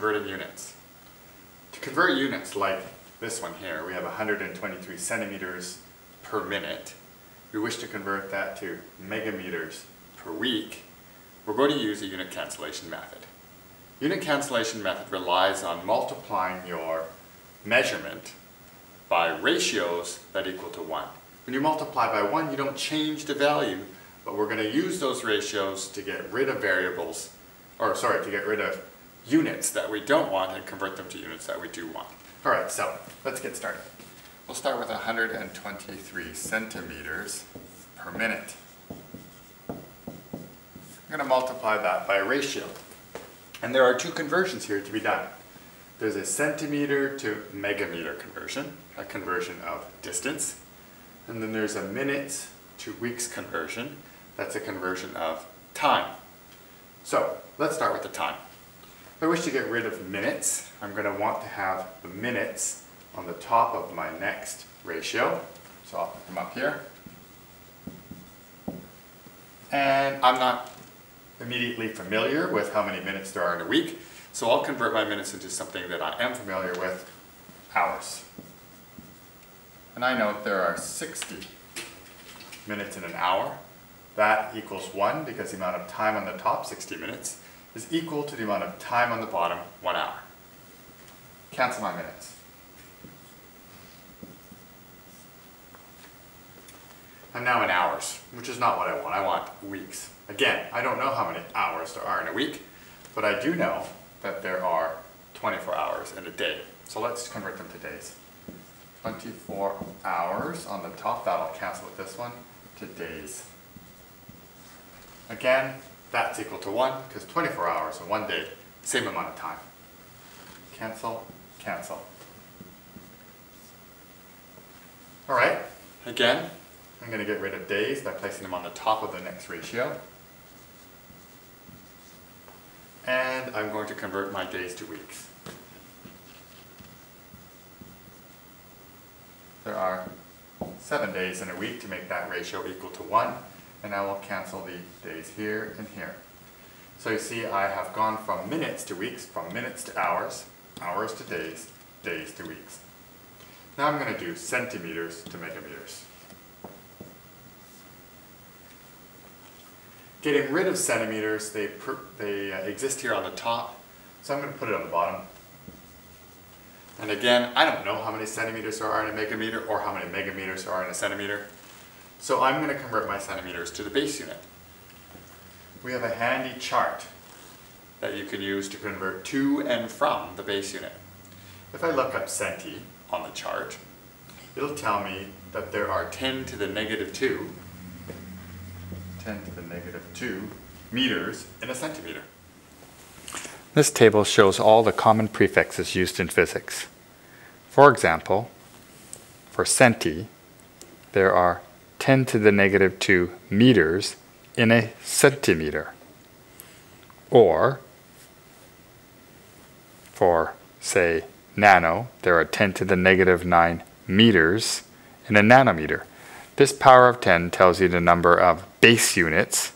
converting units. To convert units like this one here, we have 123 centimeters per minute. We wish to convert that to megameters per week. We're going to use a unit cancellation method. Unit cancellation method relies on multiplying your measurement by ratios that equal to 1. When you multiply by 1, you don't change the value, but we're going to use those ratios to get rid of variables, to get rid of units that we don't want and convert them to units that we do want. Alright, so let's get started. We'll start with 123 centimeters per minute. I'm going to multiply that by a ratio. And there are two conversions here to be done. There's a centimeter to megameter conversion, a conversion of distance. And then there's a minutes to weeks conversion, that's a conversion of time. So let's start with the time. If I wish to get rid of minutes, I'm going to want to have the minutes on the top of my next ratio. So I'll put them up here. And I'm not immediately familiar with how many minutes there are in a week, so I'll convert my minutes into something that I am familiar with, hours. And I know there are 60 minutes in an hour. That equals 1 because the amount of time on the top, 60 minutes, is equal to the amount of time on the bottom, 1 hour. Cancel my minutes. I'm now in hours, which is not what I want. I want weeks. Again, I don't know how many hours there are in a week, but I do know that there are 24 hours in a day. So let's convert them to days. 24 hours on the top, that'll cancel with this one, to days. Again, that's equal to 1 because 24 hours in one day, same amount of time. Cancel, cancel. Alright, again, I'm going to get rid of days by placing them on the top of the next ratio. And I'm going to convert my days to weeks. There are 7 days in a week to make that ratio equal to 1, and I will cancel the days here and here. So you see I have gone from minutes to weeks, from minutes to hours, hours to days, days to weeks. Now I'm going to do centimeters to megameters. Getting rid of centimeters, they exist here on the top, so I'm going to put it on the bottom. And again, I don't know how many centimeters there are in a megameter or how many megameters there are in a centimeter. So I'm going to convert my centimeters to the base unit. We have a handy chart that you can use to convert to and from the base unit. If I look up centi on the chart, it'll tell me that there are 10 to the negative 2 meters in a centimeter. This table shows all the common prefixes used in physics. For example, for centi, there are 10 to the negative 2 meters in a centimeter. Or, for, say, nano, there are 10 to the negative 9 meters in a nanometer. This power of 10 tells you the number of base units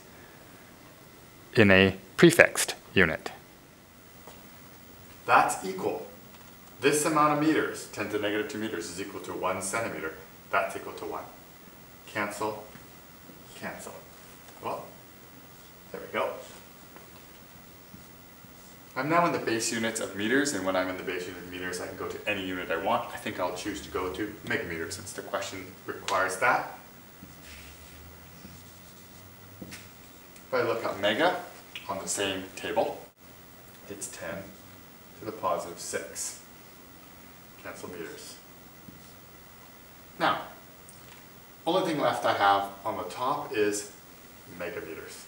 in a prefixed unit. That's equal. This amount of meters, 10 to the negative 2 meters, is equal to 1 centimeter. That's equal to 1. Cancel, cancel. Well, there we go. I'm now in the base units of meters, and when I'm in the base unit of meters, I can go to any unit I want. I think I'll choose to go to megameter since the question requires that. If I look up mega on the same table, it's 10 to the positive 6. Cancel meters. Now, only thing left I have on the top is megameters.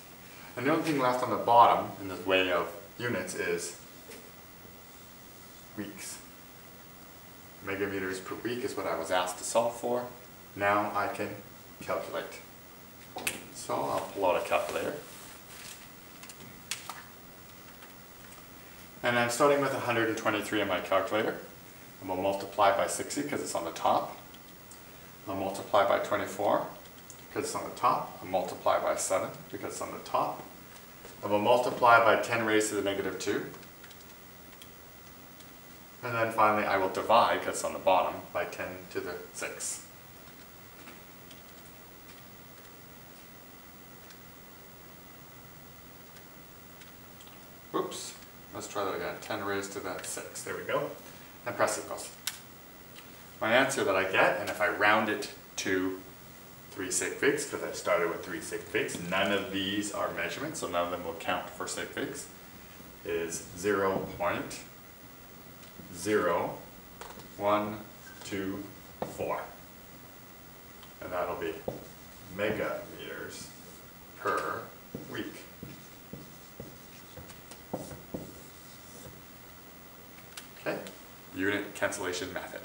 And the only thing left on the bottom in the way of units is weeks. Megameters per week is what I was asked to solve for. Now I can calculate. So I'll pull out a calculator. And I'm starting with 123 on my calculator. I'm going to multiply by 60 because it's on the top. I'll multiply by 24 because it's on the top. I'll multiply by 7 because it's on the top. I will multiply by 10 raised to the negative 2. And then finally I will divide, because it's on the bottom, by 10 to the 6. Oops, let's try that again. 10 raised to the 6, there we go. And press equals. My answer that I get, and if I round it to 3 sig figs, because I started with 3 sig figs, none of these are measurements, so none of them will count for sig figs, is 0.0124. And that'll be megameters per week. Okay, unit cancellation method.